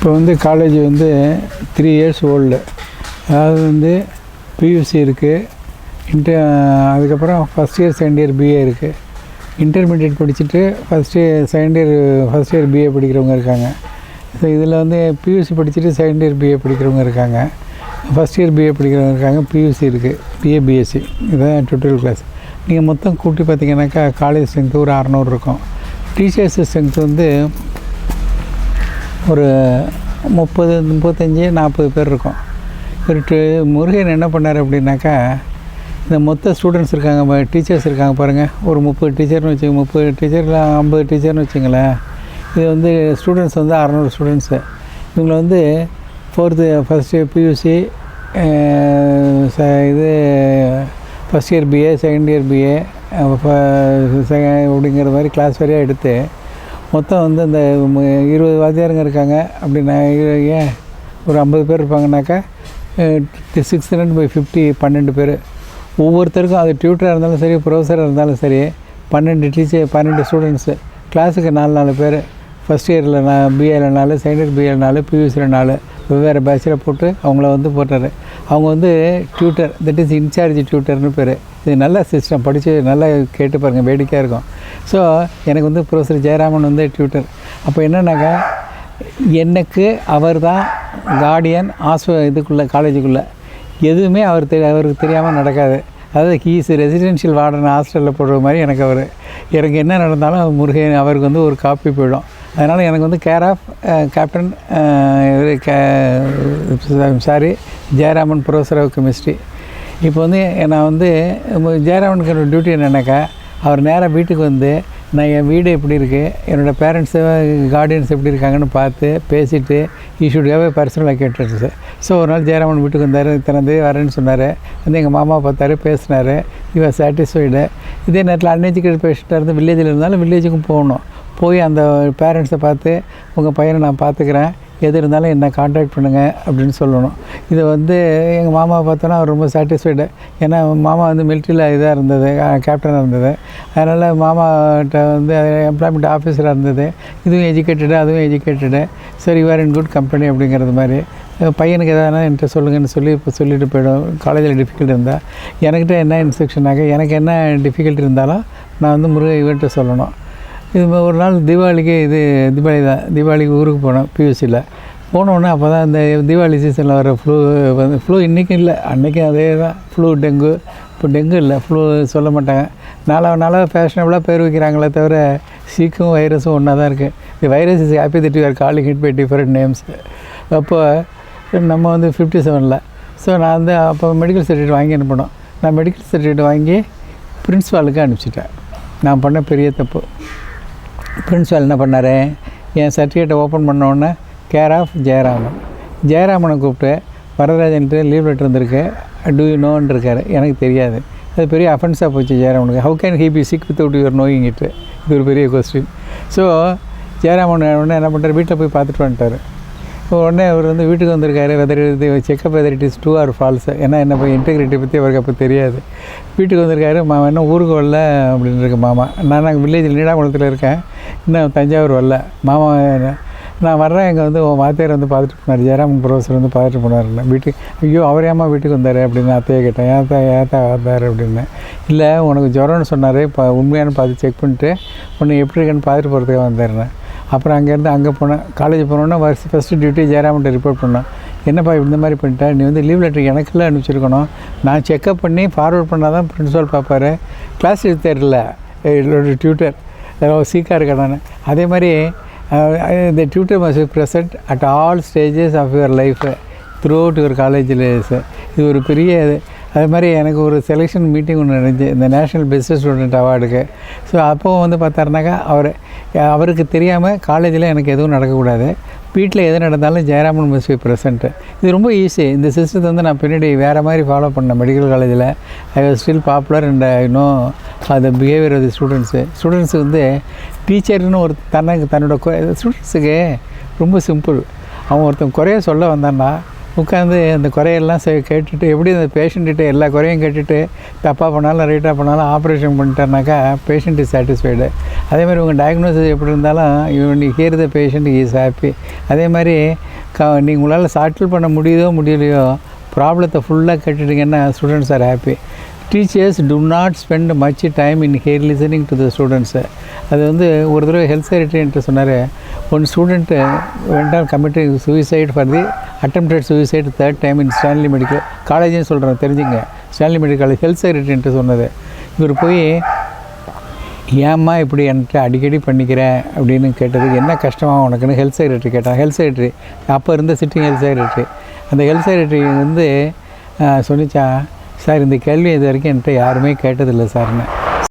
இப்போ வந்து காலேஜ் வந்து 3 இயர்ஸ் ஓல்டு. அதாவது வந்து பியூசி இருக்குது, அதுக்கப்புறம் first year second year BA இருக்குது. இன்டர்மீடியட் படிச்சுட்டு ஃபஸ்ட் இயர் பிஏ படிக்கிறவங்க இருக்காங்க. ஸோ இதில் வந்து பியூசி படிச்சுட்டு செகண்ட் இயர் பிஏ படிக்கிறவங்க இருக்காங்க, ஃபஸ்ட் இயர் பிஏ படிக்கிறவங்க இருக்காங்க, பியூசி இருக்குது, பிஏ பிஎஸ்சி. இதுதான் டுட்டோரியல் கிளாஸ். நீங்கள் மொத்தம் கூட்டி பார்த்தீங்கன்னாக்கா காலேஜ் ஸ்ட்ரென்த்து ஒரு 600 இருக்கும். டீச்சர்ஸ் ஸ்ட்ரென்த் வந்து ஒரு 30, 35, 40 பேர் இருக்கும். ஒரு முருகன் என்ன பண்ணார் அப்படின்னாக்கா, இந்த மொத்த ஸ்டூடெண்ட்ஸ் இருக்காங்க, டீச்சர்ஸ் இருக்காங்க பாருங்கள், ஒரு 30 டீச்சர்னு வச்சுங்க, 30 டீச்சரில் 50 டீச்சர்னு வச்சுங்களேன். இது வந்து ஸ்டூடெண்ட்ஸ் வந்து 600 ஸ்டூடெண்ட்ஸு. இவங்களை வந்து ஃபஸ்ட்டு பியூசி, இது first year BA, second year BA அப்படிங்கிற மாதிரி கிளாஸ் வரையாக எடுத்து மொத்தம் வந்து அந்த 20 வாத்தியாருங்க இருக்காங்க அப்படின்னா, ஏன் ஒரு 50 பேர் இருப்பாங்கனாக்கா 600/50 12 பேர். ஒவ்வொருத்தருக்கும் அது டியூட்டராக இருந்தாலும் சரி, ப்ரொஃபஸராக இருந்தாலும் சரி, 12 ஸ்டூடெண்ட்ஸு. கிளாஸுக்கு 4 பேர். ஃபஸ்ட் இயரில் பிஏல 4, செகண்ட் இயர் பிஏல 4, பியூசியில் 4 வெவ்வேறு பேட்சில் போட்டு அவங்கள வந்து போட்டார். அவங்க வந்து டியூட்டர், தட் இஸ் இன்சார்ஜ் டியூட்டர்னு பேர். இது நல்ல சிஸ்டம், படித்து நல்லா கேட்டு பாருங்கள், வேடிக்கையாக இருக்கும். ஸோ எனக்கு வந்து ப்ரொஃபஸர் ஜெயராமன் வந்து டியூட்டர். அப்போ என்னன்னாக்கா, எனக்கு அவர் தான் கார்டியன் இதுக்குள்ளே காலேஜுக்குள்ளே. எதுவுமே அவருக்கு தெரியாமல் நடக்காது. அதாவது ஹீஸ் ரெசிடென்ஷியல் வார்டன் ஹாஸ்டலில் போடுற மாதிரி எனக்கு என்ன நடந்தாலும் முருகன் அவருக்கு வந்து ஒரு காப்பி போயிடும். அதனால் எனக்கு வந்து care of captain Jayaraman, professor of chemistry. இப்போ வந்து நான் வந்து ஜெயராமனுக்கு டியூட்டி என்னன்னாக்கா, அவர் நேராக வீட்டுக்கு வந்து நான் என் வீடு எப்படி இருக்குது, என்னோடய பேரண்ட்ஸு கார்டியன்ஸ் எப்படி இருக்காங்கன்னு பார்த்து பேசிவிட்டு ஷுட் ஹேவ் பர்சனல் அக்கேட்டன்ஸு. ஸோ ஒரு நாள் ஜெயராமன் வீட்டுக்கு வந்தார், இத்தனை வரேன்னு சொன்னார். வந்து எங்கள் மாமா பார்த்தாரு, பேசினார், இவர் சாட்டிஸ்ஃபைடு. இதே நேரத்தில் அன்எஜுகேட்டட் பேஷண்ட்டாக இருந்து வில்லேஜில் இருந்தாலும் வில்லேஜுக்கும் போகணும். போய் அந்த பேரண்ட்ஸை பார்த்து, உங்கள் பையனை நான் பார்த்துக்கிறேன், எது இருந்தாலும் என்னை கான்டாக்ட் பண்ணுங்கள் அப்படின்னு சொல்லணும். இதை வந்து எங்கள் மாமாவை பார்த்தோன்னா அவர் ரொம்ப சாட்டிஸ்ஃபைடு. ஏன்னா மாமா வந்து மிலிட்ரியில் இதாக இருந்தது, கேப்டனாக இருந்தது. அதனால் மாமாட்ட வந்து எம்ப்ளாய்மெண்ட் ஆஃபீஸராக இருந்தது. இதுவும் எஜுகேட்டடு, அதுவும் எஜுகேட்டடு. சரி, you are in good company அப்படிங்கிறது மாதிரி. பையனுக்கு எதாவது என்கிட்ட சொல்லுங்கன்னு சொல்லி இப்போ சொல்லிட்டு போய்டும். காலேஜில் டிஃபிகல்ட் இருந்தால் எனக்கிட்ட என்ன இன்ஸ்ட்ரக்ஷனாக, எனக்கு என்ன டிஃபிகல்ட்டி இருந்தாலும் நான் வந்து முருகன் இவர்கிட்ட சொல்லணும். இது ஒரு நாள் தீபாவளிக்கு ஊருக்கு போனோம். பியூசியில் போனோன்னே அப்போ தான் இந்த தீபாவளி சீசனில் வர ஃப்ளூ இன்றைக்கும் இல்லை, அன்றைக்கும் அதே தான் ஃப்ளூ, டெங்கு. இப்போ டெங்கு இல்லை, ஃப்ளூ சொல்ல மாட்டாங்க. நாளாக ஃபேஷனபுளாக பேர் வைக்கிறாங்களே தவிர சீக்கும் வைரஸும் ஒன்றா தான் இருக்குது. The virus is happy that you are calling it by different names. அப்போ நம்ம வந்து 57. ஸோ நான் வந்து அப்போ மெடிக்கல் சர்டிஃபிகேட் வாங்கி அனுப்பணும். நான் மெடிக்கல் சர்டிஃபிகேட் வாங்கி பிரின்ஸ்பாலுக்கு அனுப்பிச்சிட்டேன். நான் பண்ண பெரிய தப்பு. பிரின்ஸ்பால் என்ன பண்ணார், என் சர்டிஃபிகேட்டை ஓப்பன் பண்ணோன்னே கேர் ஆஃப் ஜெயராமனை கூப்பிட்டு, வரதராஜன்ட்டு லீவ் லெட்டர் வந்திருக்கு, டூ யூ நோன்னு இருக்கார். எனக்கு தெரியாது. அது பெரிய அஃபென்ஸாக போச்சு ஜெயராமனுக்கு. How can he be sick without your knowing it? இது ஒரு பெரிய கொஸ்டின். ஸோ ஜெயராமன் உடனே என்ன பண்ணுறாரு, வீட்டில் போய் பார்த்துட்டு வந்துட்டார். உடனே அவர் வந்து வீட்டுக்கு வந்திருக்காரு. Checkup whether it is true or false. ஏன்னா என்ன போய் இன்டெகிரிட்டி பற்றி அவருக்கு அப்போ தெரியாது. வீட்டுக்கு வந்திருக்காரு. மாமா இன்னும் ஊருக்கு வரல அப்படின்னு இருக்கு மாமா. நான் வில்லேஜில் நீடாகுளத்தில் இருக்கேன், இன்னும் தஞ்சாவூர் வரல. மாமா நான் வர்றேன், இங்கே வந்து வாத்தியார் வந்து பார்த்துட்டு போனார், ஜெயராமன் ப்ரொஃபஸர் வந்து பார்த்துட்டு போனார் வீட்டுக்கு. ஐயோ, அவர் ஏமா வீட்டுக்கு வந்தார் அப்படின்னு அத்தையை கேட்டேன். ஏத்தா வந்தார் அப்படின்னு. இல்லை, உனக்கு ஜுரம்னு சொன்னார், இப்போ உண்மையானு பார்த்து செக் பண்ணிட்டு உன்னை எப்படி இருக்குன்னு பார்த்துட்டு போகிறதுக்காக வந்தாருண்ணே. அப்புறம் அங்கேருந்து அங்கே போனேன். காலேஜ் போனோன்னா ஃபஸ்ட்டு டியூட்டி ஜெயராமன்ட்ட ரிப்போர்ட் பண்ணேன். என்னப்பா இந்த மாதிரி பண்ணிட்டேன், நீ வந்து லீவ் லெட்டர் எனக்கெல்லாம் அனுப்பிச்சிருக்கணும், நான் செக்கப் பண்ணி ஃபார்வர்ட் பண்ணால் தான் பிரின்ஸிபால் பார்ப்பார், கிளாஸ் எடுத்தார்ல என்னோட டியூட்டர் சீக்காக இருக்கேன் நான். அதே மாதிரி the tutor must be present at all stages of your life throughout your college days. இது ஒரு பெரிய அது மாதிரி எனக்கு ஒரு செலெக்ஷன் மீட்டிங் ஒன்று நடந்துச்சு இந்த நேஷ்னல் பெஸ்ட் ஸ்டூடெண்ட் அவார்டுக்கு. ஸோ அப்போது வந்து பார்த்தாருனாக்கா அவருக்கு தெரியாமல் காலேஜில் எனக்கு எதுவும் நடக்கக்கூடாது, வீட்டில் எது நடந்தாலும் ஜெயராமன் மஸ்ட் பி ப்ரெசென்ட்டு. இது ரொம்ப ஈஸி. இந்த சிஸ்டத்தை வந்து நான் பின்னாடி வேறு மாதிரி ஃபாலோ பண்ணேன் மெடிக்கல் காலேஜில். I was still popular and I know the behaviour of the students வந்து டீச்சர்னு ஒரு தன்னோட ஸ்டூடெண்ட்ஸுக்கு ரொம்ப சிம்பிள். அவன் ஒருத்தன் குறைய சொல்ல வந்தான்னா உட்காந்து அந்த குறையெல்லாம் கேட்டுட்டு எப்படி அந்த பேஷண்ட்டுகிட்ட எல்லா குறையும் கேட்டுட்டு தப்பாக பண்ணாலும் ரைட்டாக பண்ணாலும் ஆப்ரேஷன் பண்ணிட்டாருனாக்கா பேஷண்ட் இஸ் சாட்டிஸ்ஃபைடு. அதேமாதிரி உங்கள் டயக்னோசிஸ் எப்படி இருந்தாலும் நீ hear the patient is happy. அதே மாதிரி நீங்கள் உங்களால் சாட்டில் பண்ண முடியலையோ ப்ராப்ளத்தை ஃபுல்லாக கேட்டுட்டிங்கன்னா students are happy. Teachers do not spend much time in hear listening to the students. அது வந்து ஒரு தடவை ஹெல்த் செக்ரட்டரின்ட்டு சொன்னார், ஒன் ஸ்டூடெண்ட்டு வெண்டால் committing suicide for the attempted suicide 3rd time in Stanley medical காலேஜ்னு சொல்கிறேன், தெரிஞ்சுங்க. ஸ்டான்லி மெடிக்கல் காலேஜ் ஹெல்த் செக்ரட்டரின்ட்டு சொன்னது. இவர் போய் ஏம்மா இப்படி என்கிட்ட அடிக்கடி பண்ணிக்கிறேன் அப்படின்னு கேட்டதுக்கு என்ன கஷ்டமாக உனக்குன்னு ஹெல்த் செக்ரட்டரி கேட்டான். ஹெல்த் செக்ரட்டரி அப்போ இருந்த சிட்டிங் ஹெல்த் செக்ரட்டரி. அந்த ஹெல்த் செக்ரட்டரி வந்து சொன்னிச்சா, சார் இந்த கேள்வி இது வரைக்கும் என்கிட்ட யாருமே கேட்டதில்லை சார்னு.